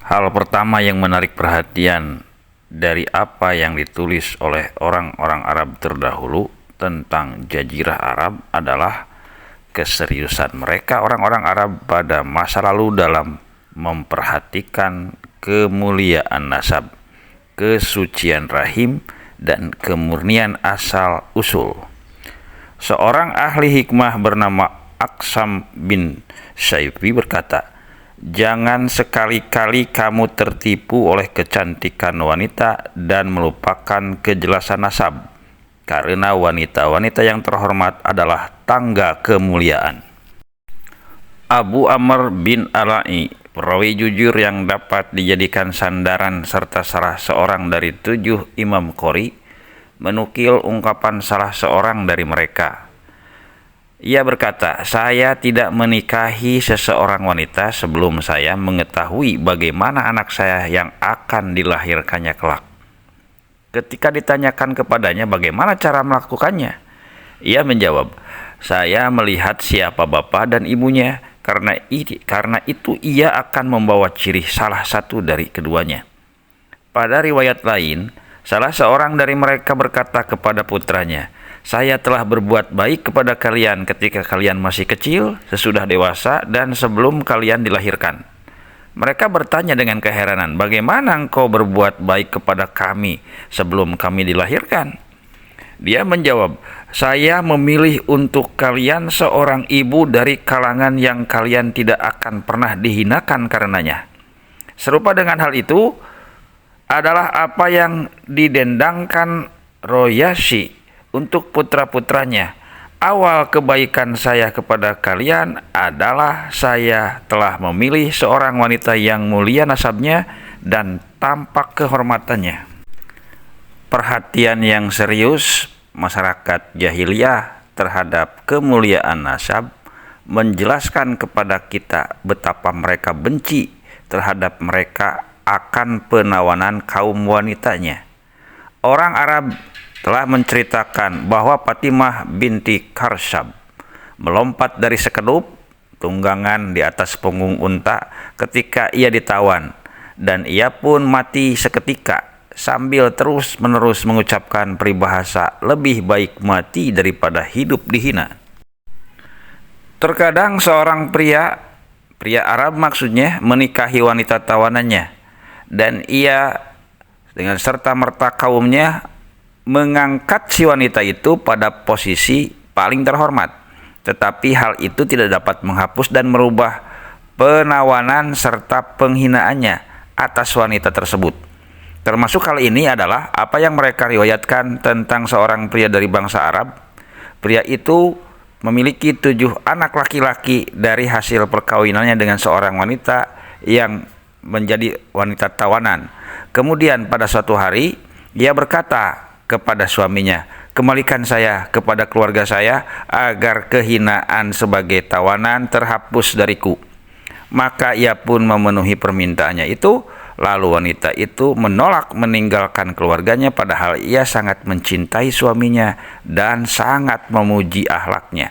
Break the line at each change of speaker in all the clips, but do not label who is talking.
Hal pertama yang menarik perhatian dari apa yang ditulis oleh orang-orang Arab terdahulu tentang Jazirah Arab adalah keseriusan mereka orang-orang Arab pada masa lalu dalam memperhatikan kemuliaan nasab, kesucian rahim, dan kemurnian asal-usul. Seorang ahli hikmah bernama Aksam bin Syaifi berkata, "Jangan sekali-kali kamu tertipu oleh kecantikan wanita dan melupakan kejelasan nasab, karena wanita-wanita yang terhormat adalah tangga kemuliaan." Abu Amr bin Ala'i, perawi jujur yang dapat dijadikan sandaran serta salah seorang dari 7 imam qori, menukil ungkapan salah seorang dari mereka. Ia berkata, "Saya tidak menikahi seseorang wanita sebelum saya mengetahui bagaimana anak saya yang akan dilahirkannya kelak." Ketika ditanyakan kepadanya bagaimana cara melakukannya, ia menjawab, "Saya melihat siapa bapak dan ibunya, karena itu ia akan membawa ciri salah satu dari keduanya." Pada riwayat lain, salah seorang dari mereka berkata kepada putranya, "Saya telah berbuat baik kepada kalian ketika kalian masih kecil, sesudah dewasa, dan sebelum kalian dilahirkan." Mereka bertanya dengan keheranan, "Bagaimana engkau berbuat baik kepada kami sebelum kami dilahirkan?" Dia menjawab, "Saya memilih untuk kalian seorang ibu dari kalangan yang kalian tidak akan pernah dihinakan karenanya." Serupa dengan hal itu adalah apa yang didendangkan Royashi untuk putra-putranya. "Awal kebaikan saya kepada kalian adalah saya telah memilih seorang wanita yang mulia nasabnya dan tampak kehormatannya." Perhatian yang serius masyarakat jahiliyah terhadap kemuliaan nasab menjelaskan kepada kita betapa mereka benci terhadap mereka akan penawanan kaum wanitanya. Orang Arab telah menceritakan bahwa Fatimah binti Karshab melompat dari sekedup tunggangan di atas punggung unta ketika ia ditawan, dan ia pun mati seketika sambil terus-menerus mengucapkan peribahasa, "Lebih baik mati daripada hidup dihina." Terkadang seorang pria Arab maksudnya, menikahi wanita tawanannya, dan ia dengan serta-merta kaumnya mengangkat si wanita itu pada posisi paling terhormat. Tetapi hal itu tidak dapat menghapus dan merubah penawanan serta penghinaannya atas wanita tersebut. Termasuk hal ini adalah apa yang mereka riwayatkan tentang seorang pria dari bangsa Arab. Pria itu memiliki 7 anak laki-laki dari hasil perkawinannya dengan seorang wanita yang menjadi wanita tawanan. Kemudian pada suatu hari, ia berkata kepada suaminya, "Kembalikan saya kepada keluarga saya agar kehinaan sebagai tawanan terhapus dariku." Maka ia pun memenuhi permintaannya itu. Lalu wanita itu menolak meninggalkan keluarganya, padahal ia sangat mencintai suaminya dan sangat memuji akhlaknya.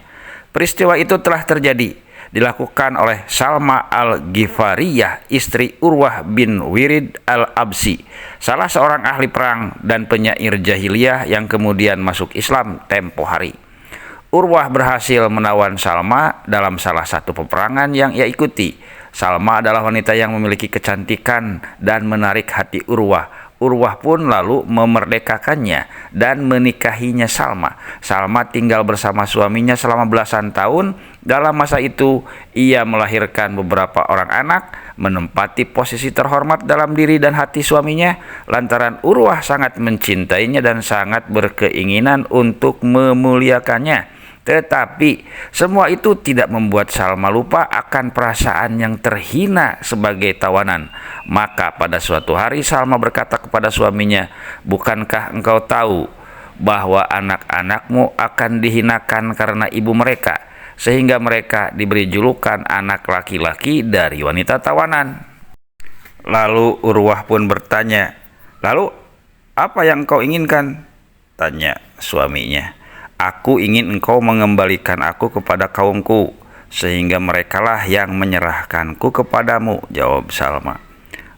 Peristiwa itu telah terjadi, dilakukan oleh Salma al-Ghifariyah, istri Urwah bin Wirid al-Absi, salah seorang ahli perang dan penyair jahiliyah yang kemudian masuk Islam tempo hari. Urwah berhasil menawan Salma dalam salah satu peperangan yang ia ikuti. Salma adalah wanita yang memiliki kecantikan dan menarik hati Urwah. Urwah pun lalu memerdekakannya dan menikahinya Salma. Salma tinggal bersama suaminya selama belasan tahun. Dalam masa itu, ia melahirkan beberapa orang anak, menempati posisi terhormat dalam diri dan hati suaminya, lantaran Urwah sangat mencintainya dan sangat berkeinginan untuk memuliakannya. Tetapi semua itu tidak membuat Salma lupa akan perasaan yang terhina sebagai tawanan. Maka pada suatu hari Salma berkata kepada suaminya, "Bukankah engkau tahu bahwa anak-anakmu akan dihinakan karena ibu mereka, sehingga mereka diberi julukan anak laki-laki dari wanita tawanan?" Lalu Urwah pun bertanya, "Lalu apa yang engkau inginkan?" tanya suaminya. "Aku ingin engkau mengembalikan aku kepada kaumku, sehingga merekalah yang menyerahkanku kepadamu," jawab Salma.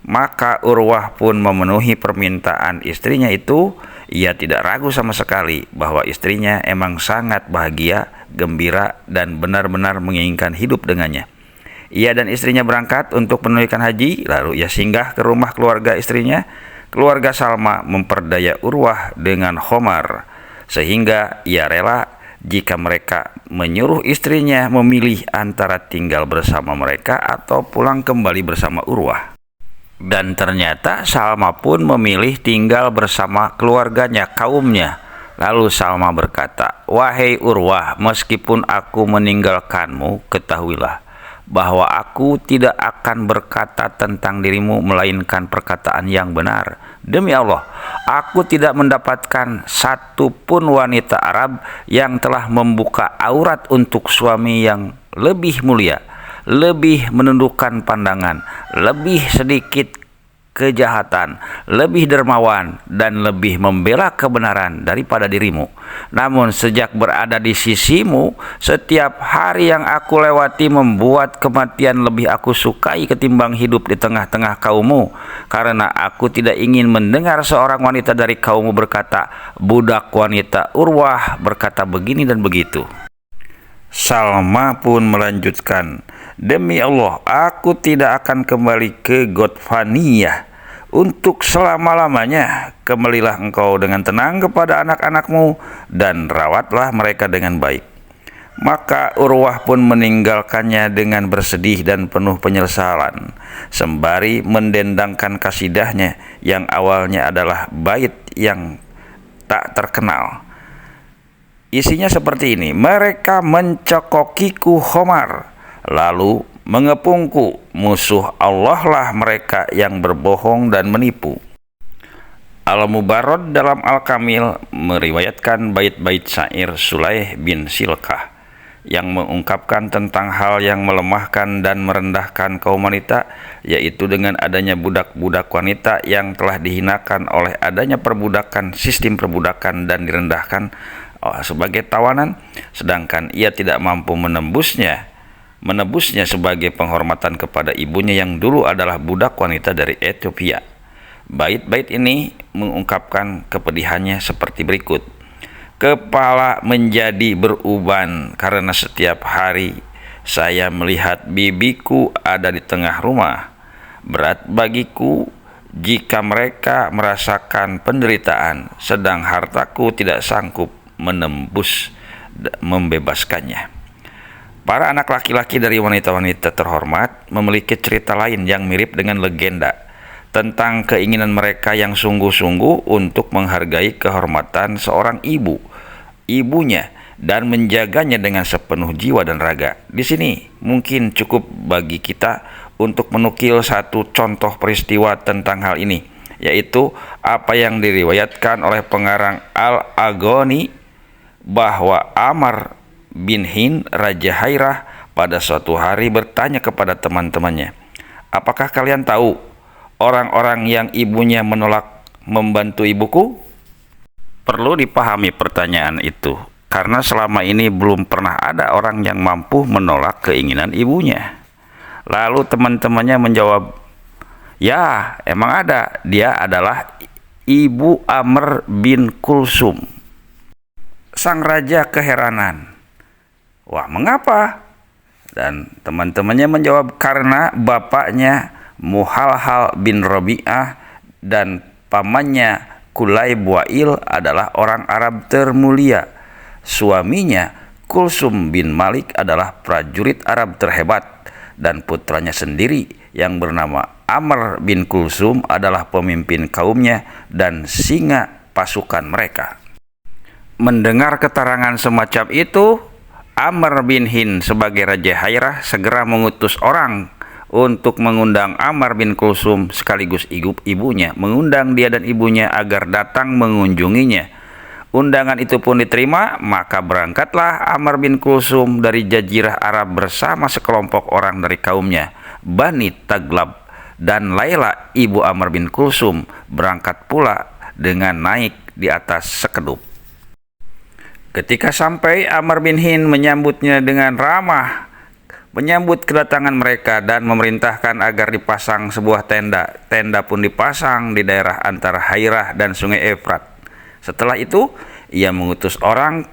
Maka Urwah pun memenuhi permintaan istrinya itu. Ia tidak ragu sama sekali bahwa istrinya emang sangat bahagia, gembira, dan benar-benar menginginkan hidup dengannya. Ia dan istrinya berangkat untuk menunaikan haji, lalu ia singgah ke rumah keluarga istrinya. Keluarga Salma memperdaya Urwah dengan khomar, sehingga ia rela jika mereka menyuruh istrinya memilih antara tinggal bersama mereka atau pulang kembali bersama Urwah. Dan ternyata Salma pun memilih tinggal bersama keluarganya, kaumnya. Lalu Salma berkata, "Wahai Urwah, meskipun aku meninggalkanmu, ketahuilah bahwa aku tidak akan berkata tentang dirimu melainkan perkataan yang benar. Demi Allah, aku tidak mendapatkan satu pun wanita Arab yang telah membuka aurat untuk suami yang lebih mulia, lebih menundukkan pandangan, lebih sedikit kejahatan, lebih dermawan, dan lebih membela kebenaran daripada dirimu. Namun sejak berada di sisimu, setiap hari yang aku lewati membuat kematian lebih aku sukai ketimbang hidup di tengah-tengah kaummu, karena aku tidak ingin mendengar seorang wanita dari kaummu berkata, 'Budak wanita Urwah berkata begini dan begitu.'" Salma pun melanjutkan, "Demi Allah, aku tidak akan kembali ke Ghatfaniyah untuk selama-lamanya. Kembalilah engkau dengan tenang kepada anak-anakmu dan rawatlah mereka dengan baik." Maka Urwah pun meninggalkannya dengan bersedih dan penuh penyesalan, sembari mendendangkan kasidahnya yang awalnya adalah bait yang tak terkenal. Isinya seperti ini: "Mereka mencekokiku khomar, lalu mengepungku. Musuh Allah lah mereka yang berbohong dan menipu." Al-Mubarrad dalam Al-Kamil meriwayatkan bait-bait syair Sulaih bin Silkah yang mengungkapkan tentang hal yang melemahkan dan merendahkan kaum wanita, yaitu dengan adanya budak-budak wanita yang telah dihinakan oleh adanya perbudakan, sistem perbudakan, dan direndahkan sebagai tawanan, sedangkan ia tidak mampu menebusnya sebagai penghormatan kepada ibunya yang dulu adalah budak wanita dari Ethiopia. Bait-bait ini mengungkapkan kepedihannya seperti berikut: "Kepala menjadi beruban karena setiap hari saya melihat bibiku ada di tengah rumah. Berat bagiku jika mereka merasakan penderitaan, sedang hartaku tidak sanggup membebaskannya." Para anak laki-laki dari wanita-wanita terhormat memiliki cerita lain yang mirip dengan legenda tentang keinginan mereka yang sungguh-sungguh untuk menghargai kehormatan seorang ibunya dan menjaganya dengan sepenuh jiwa dan raga. Di sini mungkin cukup bagi kita untuk menukil satu contoh peristiwa tentang hal ini, yaitu apa yang diriwayatkan oleh pengarang Al-Aghani bahwa Amr bin Hind, Raja Hairah, pada suatu hari bertanya kepada teman-temannya, "Apakah kalian tahu orang-orang yang ibunya menolak membantu ibuku?" Perlu dipahami pertanyaan itu, karena selama ini belum pernah ada orang yang mampu menolak keinginan ibunya. Lalu teman-temannya menjawab, "Ya, emang ada. Dia adalah ibu Amr bin Kulsum." Sang raja keheranan, "Wah, mengapa?" Dan teman-temannya menjawab, "Karena bapaknya Muhalhal bin Rabi'ah dan pamannya Kulayb Wa'il adalah orang Arab termulia. Suaminya Kulsum bin Malik adalah prajurit Arab terhebat, dan putranya sendiri yang bernama Amr bin Kulsum adalah pemimpin kaumnya dan singa pasukan mereka." Mendengar keterangan semacam itu, Amr bin Hind sebagai Raja Hairah segera mengutus orang untuk mengundang Amr bin Kulsum sekaligus ibunya, mengundang dia dan ibunya agar datang mengunjunginya. Undangan itu pun diterima, maka berangkatlah Amr bin Kulsum dari Jazirah Arab bersama sekelompok orang dari kaumnya, Bani Taglab, dan Laila ibu Amr bin Kulsum berangkat pula dengan naik di atas sekedup. Ketika sampai, Amr bin Hind menyambutnya dengan ramah, menyambut kedatangan mereka dan memerintahkan agar dipasang sebuah tenda. Tenda pun dipasang di daerah antara Hairah dan Sungai Efrat. Setelah itu, ia mengutus orang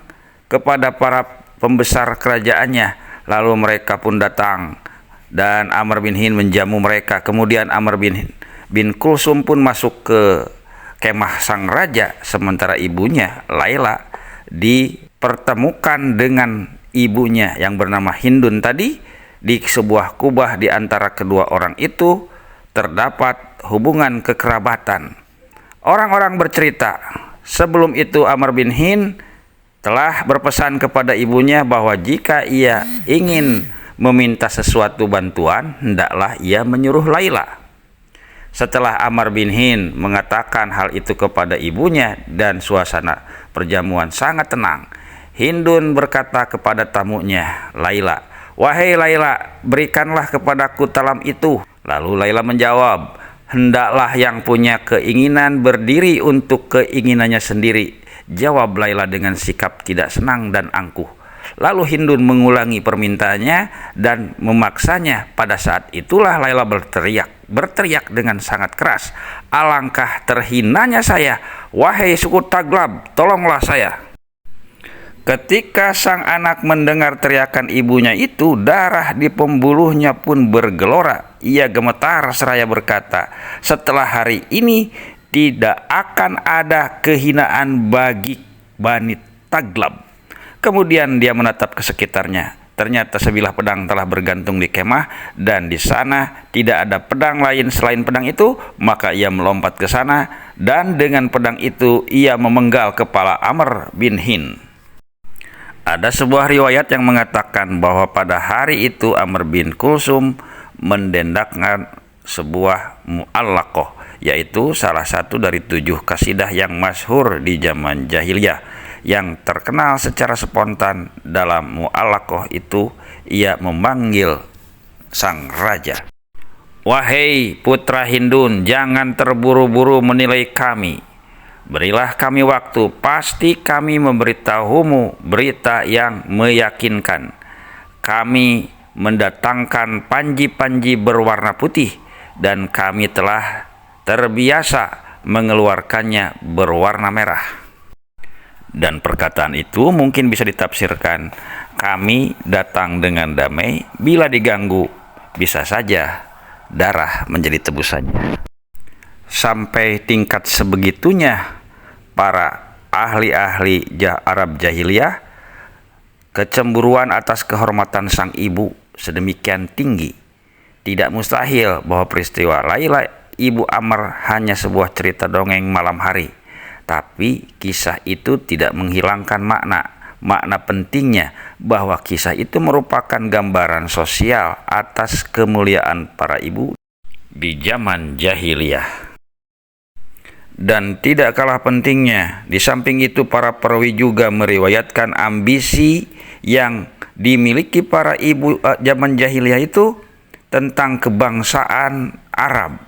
kepada para pembesar kerajaannya. Lalu mereka pun datang dan Amr bin Hind menjamu mereka. Kemudian Amr bin Kulsum pun masuk ke kemah sang raja, sementara ibunya Laila dipertemukan dengan ibunya yang bernama Hindun tadi. Di sebuah kubah di antara kedua orang itu terdapat hubungan kekerabatan. Orang-orang bercerita, sebelum itu Amr bin Hind telah berpesan kepada ibunya bahwa jika ia ingin meminta sesuatu bantuan, hendaklah ia menyuruh Laila. Setelah Amr bin Hind mengatakan hal itu kepada ibunya dan suasana perjamuan sangat tenang, Hindun berkata kepada tamunya, Laila, "Wahai Laila, berikanlah kepadaku talam itu." Lalu Laila menjawab, "Hendaklah yang punya keinginan berdiri untuk keinginannya sendiri," jawab Laila dengan sikap tidak senang dan angkuh. Lalu Hindun mengulangi permintaannya dan memaksanya. Pada saat itulah Laila berteriak dengan sangat keras, "Alangkah terhinanya saya, wahai suku Taglab, tolonglah saya." Ketika sang anak mendengar teriakan ibunya itu, darah di pembuluhnya pun bergelora. Ia gemetar seraya berkata, "Setelah hari ini tidak akan ada kehinaan bagi Bani Taglab." Kemudian dia menatap ke sekitarnya. Ternyata sebilah pedang telah bergantung di kemah dan di sana tidak ada pedang lain selain pedang itu. Maka ia melompat ke sana dan dengan pedang itu ia memenggal kepala Amr bin Hind. Ada sebuah riwayat yang mengatakan bahwa pada hari itu Amr bin Kulsum mendendangkan sebuah mu'allaqah, yaitu salah satu dari 7 kasidah yang masyhur di zaman jahiliyah. Yang terkenal secara spontan dalam mu'allaqah itu, ia memanggil sang raja, "Wahai putra Hindun, jangan terburu-buru menilai kami. Berilah kami waktu, pasti kami memberitahumu berita yang meyakinkan. Kami mendatangkan panji-panji berwarna putih dan kami telah terbiasa mengeluarkannya berwarna merah." Dan perkataan itu mungkin bisa ditafsirkan, kami datang dengan damai, bila diganggu bisa saja darah menjadi tebusannya. Sampai tingkat sebegitunya para ahli-ahli Arab jahiliyah, kecemburuan atas kehormatan sang ibu sedemikian tinggi. Tidak mustahil bahwa peristiwa Laila ibu Amr hanya sebuah cerita dongeng malam hari. Tapi kisah itu tidak menghilangkan makna pentingnya bahwa kisah itu merupakan gambaran sosial atas kemuliaan para ibu di zaman jahiliyah. Dan tidak kalah pentingnya, di samping itu para perawi juga meriwayatkan ambisi yang dimiliki para ibu zaman jahiliyah itu tentang kebangsaan Arab,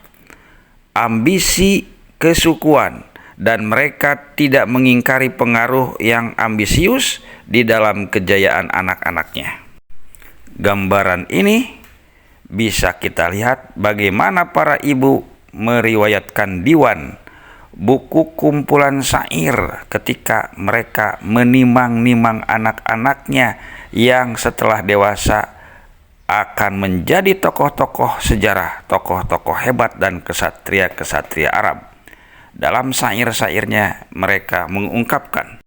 ambisi kesukuan, dan mereka tidak mengingkari pengaruh yang ambisius di dalam kejayaan anak-anaknya. Gambaran ini bisa kita lihat bagaimana para ibu meriwayatkan diwan, buku kumpulan syair, ketika mereka menimang-nimang anak-anaknya yang setelah dewasa akan menjadi tokoh-tokoh sejarah, tokoh-tokoh hebat dan kesatria-kesatria Arab. Dalam syair-syairnya mereka mengungkapkan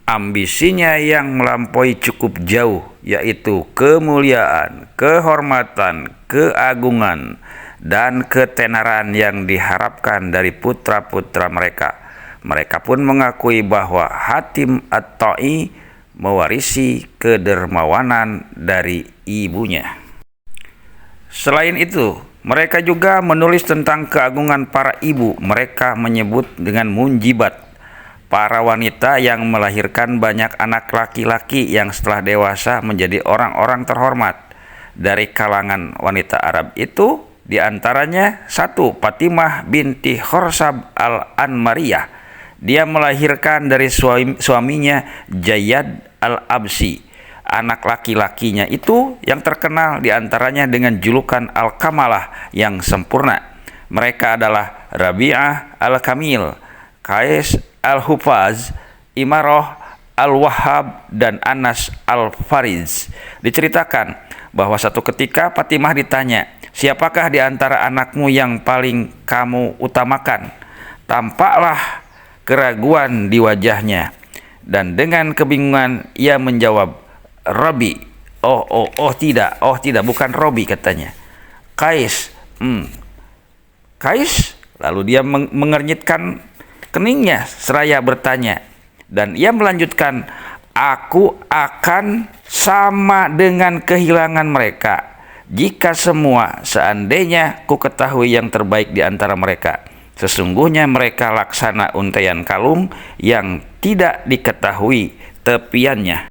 ambisinya yang melampaui cukup jauh, yaitu kemuliaan, kehormatan, keagungan, dan ketenaran yang diharapkan dari putra-putra mereka. Mereka pun mengakui bahwa Hatim At-Ta'i mewarisi kedermawanan dari ibunya. Selain itu, mereka juga menulis tentang keagungan para ibu. Mereka menyebut dengan munjibat, para wanita yang melahirkan banyak anak laki-laki yang setelah dewasa menjadi orang-orang terhormat. Dari kalangan wanita Arab itu, diantaranya 1. Fatimah binti Khorsab al-Anmariyah. Dia melahirkan dari suaminya Jayad al-Absi. Anak laki-lakinya itu yang terkenal diantaranya dengan julukan Al-Kamalah yang sempurna. Mereka adalah Rabi'ah Al-Kamil, Qais Al-Hufaz, Imarah Al-Wahhab, dan Anas Al-Fariz. Diceritakan bahwa satu ketika Fatimah ditanya, "Siapakah di antara anakmu yang paling kamu utamakan?" Tampaklah keraguan di wajahnya, dan dengan kebingungan ia menjawab, "Robi." Oh tidak, bukan Robi katanya. Qais. Qais. Lalu dia mengernyitkan keningnya seraya bertanya, dan ia melanjutkan, "Aku akan sama dengan kehilangan mereka jika seandainya ku ketahui yang terbaik di antara mereka. Sesungguhnya mereka laksana untaian kalung yang tidak diketahui tepiannya."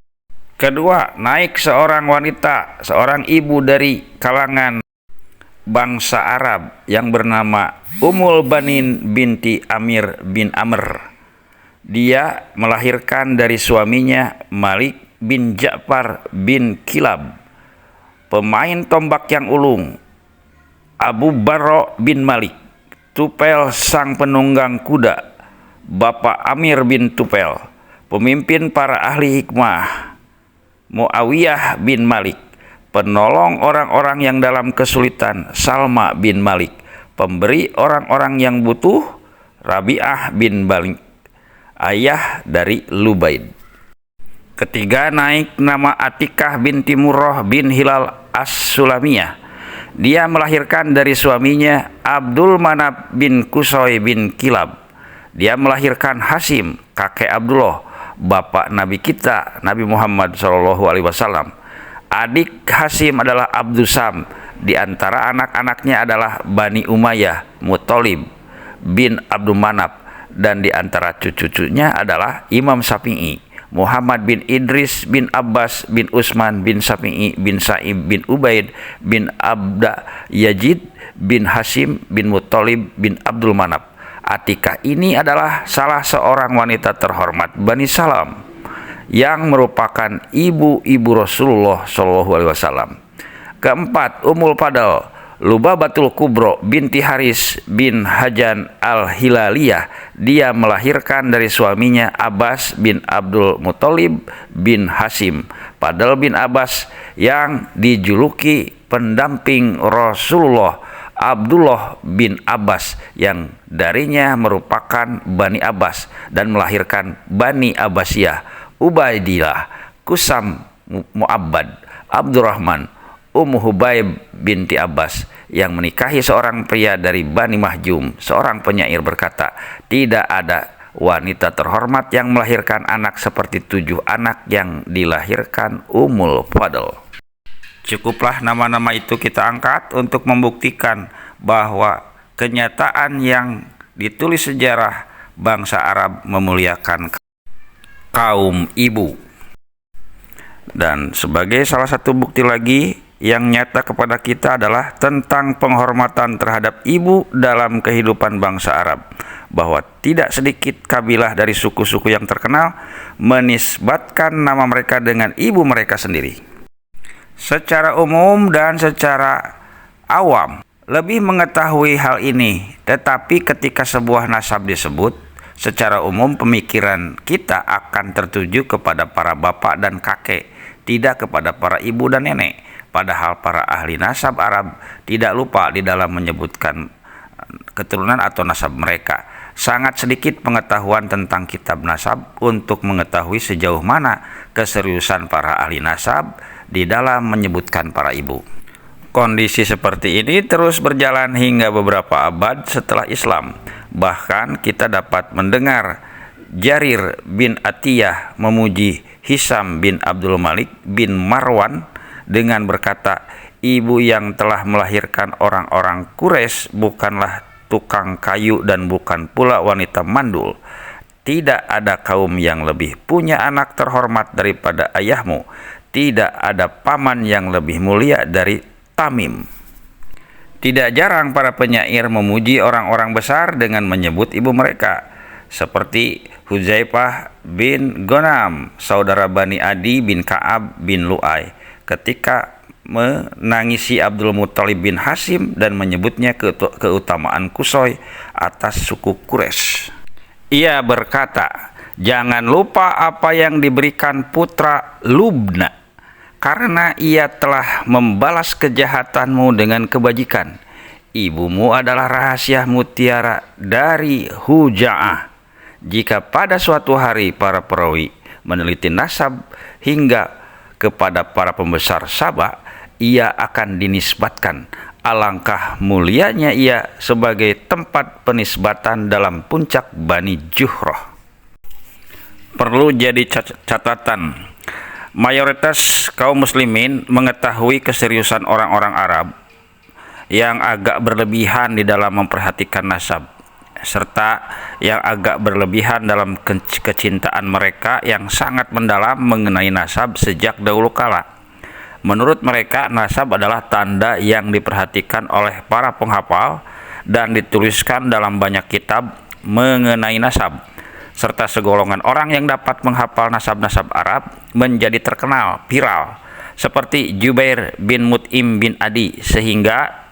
Kedua, naik seorang wanita, seorang ibu dari kalangan bangsa Arab yang bernama Ummul Banin binti Amir bin Amr. Dia melahirkan dari suaminya Malik bin Ja'far bin Kilab, pemain tombak yang ulung, Abu Barro bin Malik, Tupel sang penunggang kuda, bapak Amir bin Tupel, pemimpin para ahli hikmah, Muawiyah bin Malik, penolong orang-orang yang dalam kesulitan, Salma bin Malik, pemberi orang-orang yang butuh, Rabi'ah bin Malik, ayah dari Lubaid. Ketiga, naik nama Atikah binti Murrah bin Hilal As-Sulamiyah. Dia melahirkan dari suaminya Abdul Manab bin Kusoy bin Kilab. Dia melahirkan Hasim, kakek Abdullah, bapak Nabi kita, Nabi Muhammad SAW. Adik Hasim adalah Abdusam. Di antara anak-anaknya adalah Bani Umayyah, Muttalib bin Abdul Manab. Dan di antara cucu-cucunya adalah Imam Syafi'i, Muhammad bin Idris bin Abbas bin Usman bin Syafi'i bin Sa'ib bin Ubaid bin Abda Yazid bin Hasim bin Muttalib bin Abdul Manab. Atikah ini adalah salah seorang wanita terhormat Bani Salam yang merupakan ibu-ibu Rasulullah SAW. Keempat, Ummul Fadl Lubabatul Kubro binti Haris bin Hajan Al-Hilaliyah. Dia melahirkan dari suaminya Abbas bin Abdul Muttalib bin Hasim, Fadl bin Abbas yang dijuluki pendamping Rasulullah, Abdullah bin Abbas yang darinya merupakan Bani Abbas, dan melahirkan Bani Abbasiyah, Ubaidillah, Kusam, Mu'abbad, Abdurrahman, Ummu Hubaib binti Abbas yang menikahi seorang pria dari Bani Mahjum. Seorang penyair berkata, "Tidak ada wanita terhormat yang melahirkan anak seperti 7 anak yang dilahirkan Ummul Fadl." Cukuplah nama-nama itu kita angkat untuk membuktikan bahwa kenyataan yang ditulis sejarah bangsa Arab memuliakan kaum ibu. Dan sebagai salah satu bukti lagi yang nyata kepada kita adalah tentang penghormatan terhadap ibu dalam kehidupan bangsa Arab, bahwa tidak sedikit kabilah dari suku-suku yang terkenal menisbatkan nama mereka dengan ibu mereka sendiri. Secara umum dan secara awam lebih mengetahui hal ini, tetapi ketika sebuah nasab disebut, secara umum pemikiran kita akan tertuju kepada para bapak dan kakek, tidak kepada para ibu dan nenek. Padahal para ahli nasab Arab tidak lupa di dalam menyebutkan keturunan atau nasab mereka. Sangat sedikit pengetahuan tentang kitab nasab untuk mengetahui sejauh mana keseriusan para ahli nasab di dalam menyebutkan para ibu. Kondisi seperti ini terus berjalan hingga beberapa abad setelah Islam. Bahkan kita dapat mendengar Jarir bin Atiyah memuji Hisam bin Abdul Malik bin Marwan dengan berkata, "Ibu yang telah melahirkan orang-orang Quraisy bukanlah tukang kayu dan bukan pula wanita mandul. Tidak ada kaum yang lebih punya anak terhormat daripada ayahmu. Tidak ada paman yang lebih mulia dari Tamim." Tidak jarang para penyair memuji orang-orang besar dengan menyebut ibu mereka, seperti Hudzaifah bin Ghanam, saudara Bani Adi bin Ka'ab bin Lu'ay, ketika menangisi Abdul Muthalib bin Hashim dan menyebutnya keutamaan Qusay atas suku Quraisy. Ia berkata, "Jangan lupa apa yang diberikan putra Lubna, karena ia telah membalas kejahatanmu dengan kebajikan. Ibumu adalah rahasia mutiara dari Huja'ah. Jika pada suatu hari para perawi meneliti nasab hingga kepada para pembesar Sabah, ia akan dinisbatkan. Alangkah mulianya ia sebagai tempat penisbatan dalam puncak Bani Juhrah." Perlu jadi catatan, mayoritas kaum muslimin mengetahui keseriusan orang-orang Arab yang agak berlebihan di dalam memperhatikan nasab, serta yang agak berlebihan dalam kecintaan mereka yang sangat mendalam mengenai nasab sejak dahulu kala. Menurut mereka, nasab adalah tanda yang diperhatikan oleh para penghafal dan dituliskan dalam banyak kitab mengenai nasab, serta segolongan orang yang dapat menghafal nasab-nasab Arab menjadi terkenal, viral, seperti Jubair bin Mut'im bin Adi, sehingga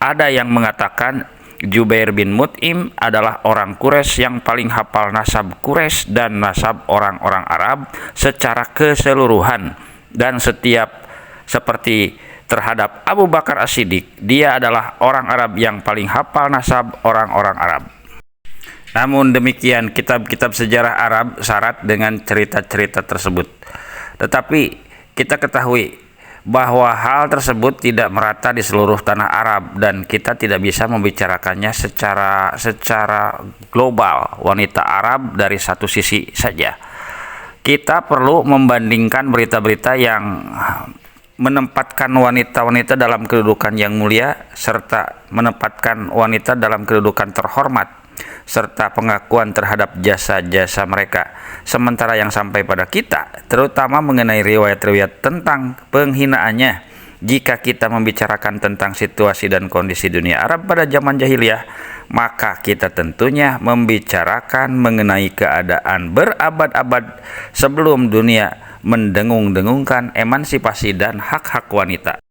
ada yang mengatakan Jubair bin Mut'im adalah orang Quraisy yang paling hafal nasab Quraisy dan nasab orang-orang Arab secara keseluruhan, dan seperti terhadap Abu Bakar As-Siddiq, dia adalah orang Arab yang paling hafal nasab orang-orang Arab. Namun demikian, kitab-kitab sejarah Arab syarat dengan cerita-cerita tersebut. Tetapi kita ketahui bahwa hal tersebut tidak merata di seluruh tanah Arab, dan kita tidak bisa membicarakannya secara global wanita Arab dari satu sisi saja. Kita perlu membandingkan berita-berita yang menempatkan wanita-wanita dalam kedudukan yang mulia, serta menempatkan wanita dalam kedudukan terhormat, serta pengakuan terhadap jasa-jasa mereka. Sementara yang sampai pada kita, terutama mengenai riwayat-riwayat tentang penghinaannya, jika kita membicarakan tentang situasi dan kondisi dunia Arab pada zaman jahiliyah, maka kita tentunya membicarakan mengenai keadaan berabad-abad sebelum dunia mendengung-dengungkan emansipasi dan hak-hak wanita.